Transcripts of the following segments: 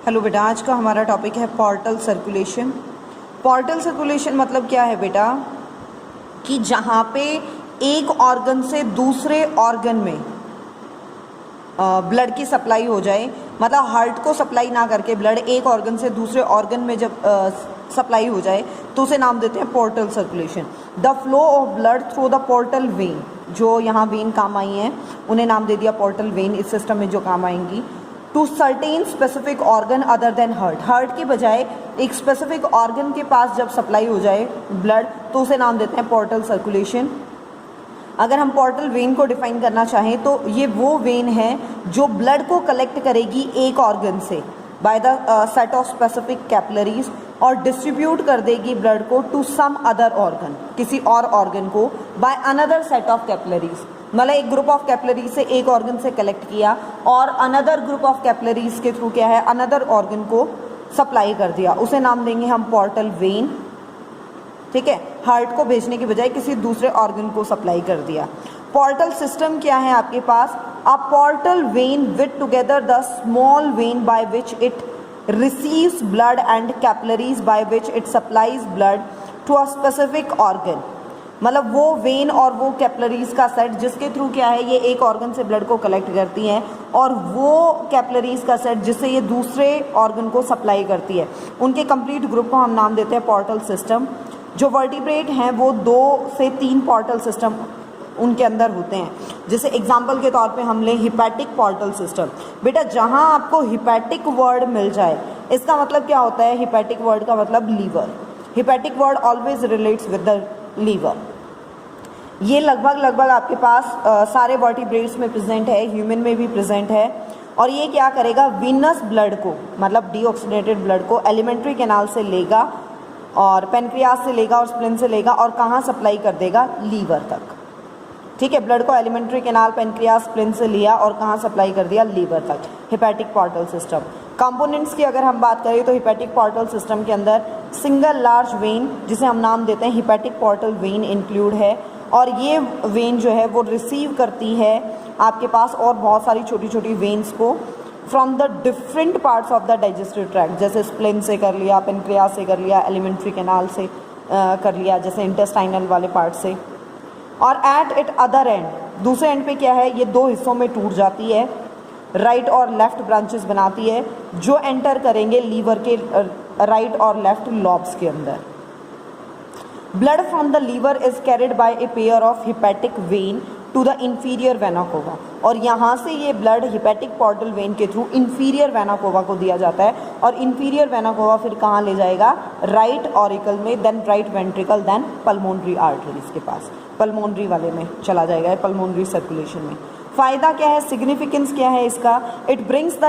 Hello बेटा, आज का हमारा टॉपिक है पोर्टल सर्कुलेशन। पोर्टल सर्कुलेशन मतलब क्या है बेटा कि जहाँ पे एक ऑर्गन से दूसरे ऑर्गन में ब्लड की सप्लाई हो जाए, मतलब हार्ट को सप्लाई ना करके ब्लड एक ऑर्गन से दूसरे ऑर्गन में जब सप्लाई हो जाए तो उसे नाम देते हैं portal circulation. The flow of blood through the portal vein, जो यहाँ वेन काम आई हैं उन्हें नाम दे दिया पोर्टल वेन, इस सिस्टम में जो काम आएंगी। To certain specific organ other than heart, heart के बजाय एक स्पेसिफिक ऑर्गन के पास जब सप्लाई हो जाए ब्लड तो उसे नाम देते हैं पोर्टल सर्कुलेशन। अगर हम पोर्टल वेन को डिफाइन करना चाहें तो ये वो वेन है जो ब्लड को कलेक्ट करेगी एक ऑर्गन से by the set of specific capillaries और डिस्ट्रीब्यूट कर देगी ब्लड को टू सम अदर ऑर्गन, किसी और ऑर्गन को by another set of capillaries. मतलब एक ग्रुप ऑफ कैपिलरीज से एक ऑर्गन से कलेक्ट किया और अनदर ग्रुप ऑफ कैपिलरीज के थ्रू क्या है अनदर ऑर्गन को सप्लाई कर दिया, उसे नाम देंगे हम पोर्टल वेन। ठीक है, हार्ट को भेजने की बजाय किसी दूसरे ऑर्गन को सप्लाई कर दिया। पोर्टल सिस्टम क्या है आपके पास? A portal vein with together the small vein by which it receives blood and capillaries by which it supplies blood to a specific organ. मतलब वो वेन और वो कैपिलरीज का सेट जिसके थ्रू क्या है ये एक ऑर्गन से ब्लड को कलेक्ट करती हैं और वो कैपिलरीज का सेट जिससे ये दूसरे ऑर्गन को सप्लाई करती है, उनके कंप्लीट ग्रुप को हम नाम देते हैं पोर्टल सिस्टम। जो वर्टिब्रेट हैं वो 2 से 3 पोर्टल सिस्टम उनके अंदर होते हैं। जैसे एग्जाम्पल के तौर पे हम लें हिपैटिक पोर्टल सिस्टम। बेटा जहाँ आपको हिपैटिक वर्ड मिल जाए इसका मतलब क्या होता है? हिपैटिक वर्ड का मतलब liver. Hepatic word always relates with the liver. ये लगभग आपके पास सारे वर्टिब्रेट्स में प्रेजेंट है, ह्यूमन में भी प्रेजेंट है। और ये क्या करेगा? वीनस ब्लड को, मतलब डीऑक्सीडेटेड ब्लड को एलिमेंट्री कैनाल से लेगा और पेनक्रियास से लेगा और स्प्लिन से लेगा और कहाँ सप्लाई कर देगा? लीवर तक। ठीक है, ब्लड को एलिमेंट्री कैनाल, पेनक्रियास, स्प्लिन से लिया और कहाँ सप्लाई कर दिया? लीवर तक। Hepatic portal system. कंपोनेंट्स की अगर हम बात करें तो हिपैटिक पोर्टल सिस्टम के अंदर सिंगल लार्ज वेन जिसे हम नाम देते हैं हिपैटिक पोर्टल वेन इंक्लूड है। और ये वेन जो है वो रिसीव करती है आपके पास और बहुत सारी छोटी छोटी वेन्स को from the different parts of the digestive tract. जैसे स्प्लिन से कर लिया, पेनक्रियास से कर लिया, एलिमेंट्री कैनाल से कर लिया, जैसे इंटेस्टाइनल वाले पार्ट से। और एट इट अदर एंड, दूसरे एंड पे क्या है ये 2 हिस्सों में टूट जाती है, राइट और लेफ्ट ब्रांचेस बनाती है जो एंटर करेंगे लीवर के राइट और लेफ्ट लॉब्स के अंदर। Blood from the liver is carried by a pair of hepatic vein to the inferior vena cava. और यहाँ से ये ब्लड हिपैटिक पोर्टल वेन के थ्रू इंफीरियर वेना कोवा को दिया जाता है और इंफीरियर वेना कोवा फिर कहाँ ले जाएगा? राइट ऑरिकल में, then right ventricle, then pulmonary arteries के पास, पल्मोनरी वाले में चला जाएगा, पल्मोनरी सर्कुलेशन में। फ़ायदा क्या है? सिग्निफिकेंस क्या है इसका? It brings the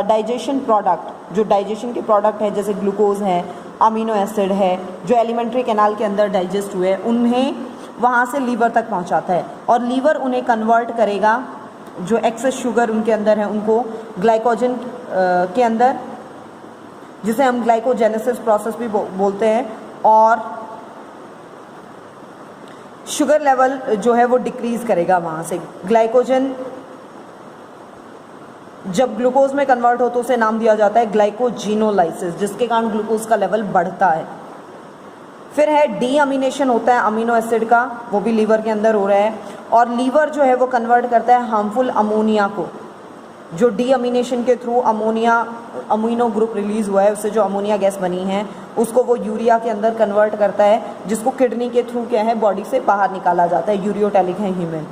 digestion product, जो डाइजेशन के प्रोडक्ट है जैसे ग्लूकोज है, अमीनो एसिड है, जो एलिमेंट्री कैनाल के अंदर डाइजेस्ट हुए उन्हें वहाँ से लीवर तक पहुँचाता है और लीवर उन्हें कन्वर्ट करेगा, जो एक्सेस शुगर उनके अंदर है उनको ग्लाइकोजन के अंदर, जिसे हम ग्लाइकोजेनेसिस प्रोसेस भी बोलते हैं। और शुगर लेवल जो है वो डिक्रीज़ करेगा वहाँ से। ग्लाइकोजन जब ग्लूकोज में कन्वर्ट हो तो उसे नाम दिया जाता है ग्लाइकोजिनोलाइसिस, जिसके कारण ग्लूकोज का लेवल बढ़ता है। फिर है डीअमीनेशन होता है अमीनो एसिड का, वो भी लीवर के अंदर हो रहा है। और लीवर जो है वो कन्वर्ट करता है हार्मफुल अमोनिया को, जो डीअमीनेशन के थ्रू अमीनो ग्रुप रिलीज़ हुआ है, उससे जो अमोनिया गैस बनी है उसको वो यूरिया के अंदर कन्वर्ट करता है, जिसको किडनी के थ्रू क्या है बॉडी से बाहर निकाला जाता है। यूरियोटैलिक है ह्यूमन।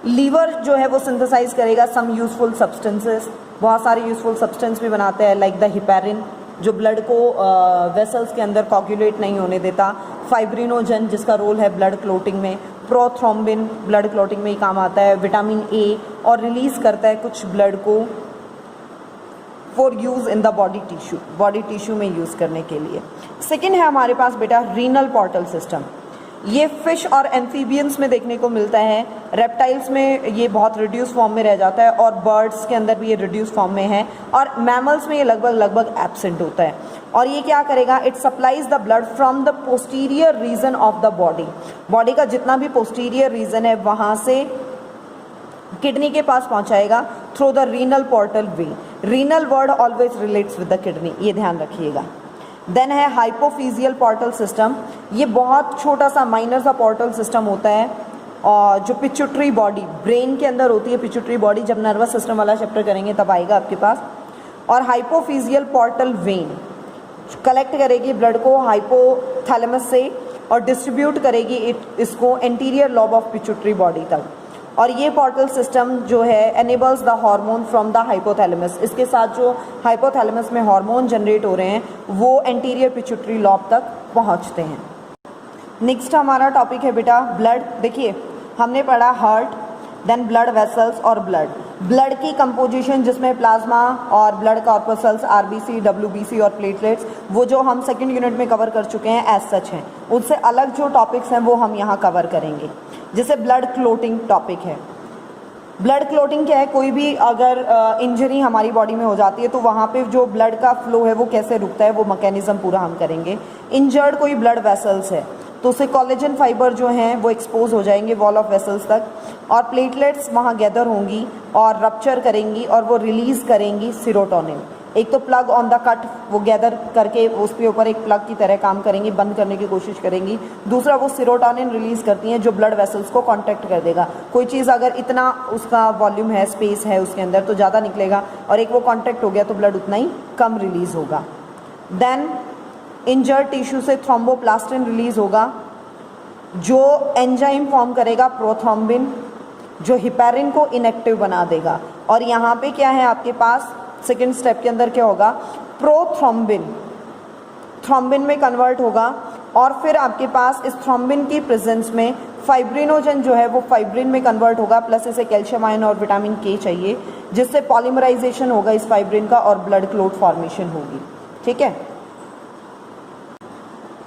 लीवर जो है वो सिंथेसाइज करेगा सम यूजफुल सब्सटेंसेस, बहुत सारे यूजफुल सब्सटेंस भी बनाते हैं, लाइक द हिपैरिन जो ब्लड को वेसल्स के अंदर कोगुलेट नहीं होने देता, फाइब्रिनोजन जिसका रोल है ब्लड क्लोटिंग में, प्रोथ्रोम्बिन ब्लड क्लोटिंग में ही काम आता है, विटामिन ए, और रिलीज़ करता है कुछ ब्लड को for use in the body tissue में यूज़ करने के लिए। सेकेंड है हमारे पास बेटा रीनल पोर्टल सिस्टम। ये फिश और एम्फीबियंस में देखने को मिलता है, रेप्टाइल्स में ये बहुत रिड्यूस फॉर्म में रह जाता है और बर्ड्स के अंदर भी ये रिड्यूस फॉर्म में है और मैमल्स में ये लगभग एब्सेंट होता है। और ये क्या करेगा? It supplies the blood from the posterior reason of the body का जितना भी पोस्टीरियर रीजन है वहाँ से किडनी के पास पहुँचाएगा through the renal portal vein. Renal word always relates with the kidney, ये ध्यान रखिएगा। देन है हाइपोफिजियल पोर्टल सिस्टम, ये बहुत छोटा सा माइनर सा पोर्टल सिस्टम होता है और जो पिट्यूटरी बॉडी ब्रेन के अंदर होती है, पिट्यूटरी बॉडी, जब नर्वस सिस्टम वाला चैप्टर करेंगे तब आएगा आपके पास। और हाइपोफिजियल पोर्टल वेन कलेक्ट करेगी ब्लड को हाइपोथैलेमस से और डिस्ट्रीब्यूट करेगी इसको anterior lobe of pituitary body तक। और ये पोर्टल सिस्टम जो है enables the hormone from the hypothalamus, इसके साथ जो हाइपोथैलेमस में हार्मोन जनरेट हो रहे हैं वो एंटीरियर पिट्यूटरी लॉब तक पहुंचते हैं। नेक्स्ट हमारा टॉपिक है बेटा ब्लड। देखिए हमने पढ़ा हार्ट, देन ब्लड वेसल्स और ब्लड की कंपोजिशन जिसमें प्लाज्मा और ब्लड कॉर्पसल्स, आरबीसी, डब्ल्यूबीसी और प्लेटलेट्स, वो जो हम सेकंड यूनिट में कवर कर चुके हैं एज सच हैं। उससे अलग जो टॉपिक्स हैं वो हम यहाँ कवर करेंगे। जैसे ब्लड क्लोटिंग टॉपिक है। ब्लड क्लोटिंग क्या है, कोई भी अगर इंजरी हमारी बॉडी में हो जाती है तो वहाँ पे जो ब्लड का फ्लो है वो कैसे रुकता है, वो मैकेनिज्म पूरा हम करेंगे। इंजर्ड कोई ब्लड वेसल्स है तो उससे कोलेजन फाइबर जो हैं वो एक्सपोज हो जाएंगे वॉल ऑफ वेसल्स तक, और प्लेटलेट्स वहाँ गैदर होंगी और रप्चर करेंगी और वो रिलीज़ करेंगी सीरोटोनिन। एक तो प्लग ऑन द कट वो गैदर करके उसके ऊपर एक प्लग की तरह काम करेंगी, बंद करने की कोशिश करेंगी। दूसरा वो सीरोटोनिन रिलीज़ करती हैं जो ब्लड वेसल्स को कॉन्टैक्ट कर देगा। कोई चीज़ अगर इतना उसका वॉल्यूम है, स्पेस है उसके अंदर तो ज़्यादा निकलेगा, और एक वो कॉन्टैक्ट हो गया तो ब्लड उतना ही कम रिलीज़ होगा। देन इंजर्ड टिश्यू से थ्रोम्बोप्लास्टिन रिलीज़ होगा जो एंजाइम फॉर्म करेगा प्रोथ्रोम्बिन, जो हिपैरिन को इनएक्टिव बना देगा। और यहाँ पे क्या है आपके पास सेकेंड स्टेप के अंदर क्या होगा, प्रोथ्रोम्बिन थ्रोम्बिन में कन्वर्ट होगा, और फिर आपके पास इस थ्रोम्बिन की प्रेजेंस में फाइब्रिनोजन जो है वो फाइब्रिन में कन्वर्ट होगा, प्लस इसे कैल्शियम आयन और विटामिन के चाहिए जिससे पॉलीमराइजेशन होगा इस फाइब्रिन का और ब्लड क्लोट फॉर्मेशन होगी। ठीक है।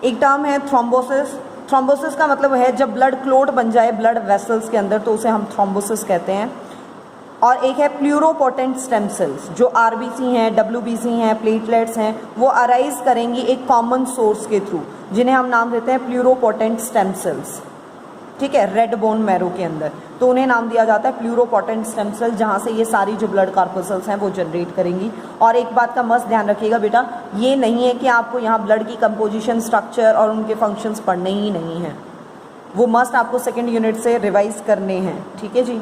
एक टर्म है थ्रोम्बोसिस। थ्रोम्बोसिस का मतलब है जब ब्लड क्लोट बन जाए ब्लड वेसल्स के अंदर तो उसे हम थ्रोम्बोसिस कहते हैं। और एक है प्लूरोपोटेंट स्टेम सेल्स, जो आरबीसी हैं, डब्ल्यूबीसी हैं, प्लेटलेट्स हैं, वो अराइज करेंगी एक कॉमन सोर्स के थ्रू जिन्हें हम नाम देते हैं प्लूरोपोटेंट स्टेम सेल्स। ठीक है, रेड बोन मैरो के अंदर, तो उन्हें नाम दिया जाता है प्लूरोपोटेंट स्टेम सेल, जहाँ से ये सारी जो ब्लड कॉर्पसल्स हैं वो जनरेट करेंगी। और एक बात का मस्त ध्यान रखिएगा बेटा, ये नहीं है कि आपको यहाँ ब्लड की कंपोजिशन, स्ट्रक्चर और उनके फंक्शंस पढ़ने ही नहीं हैं, वो मस्ट आपको सेकेंड यूनिट से रिवाइज करने हैं। ठीक है जी।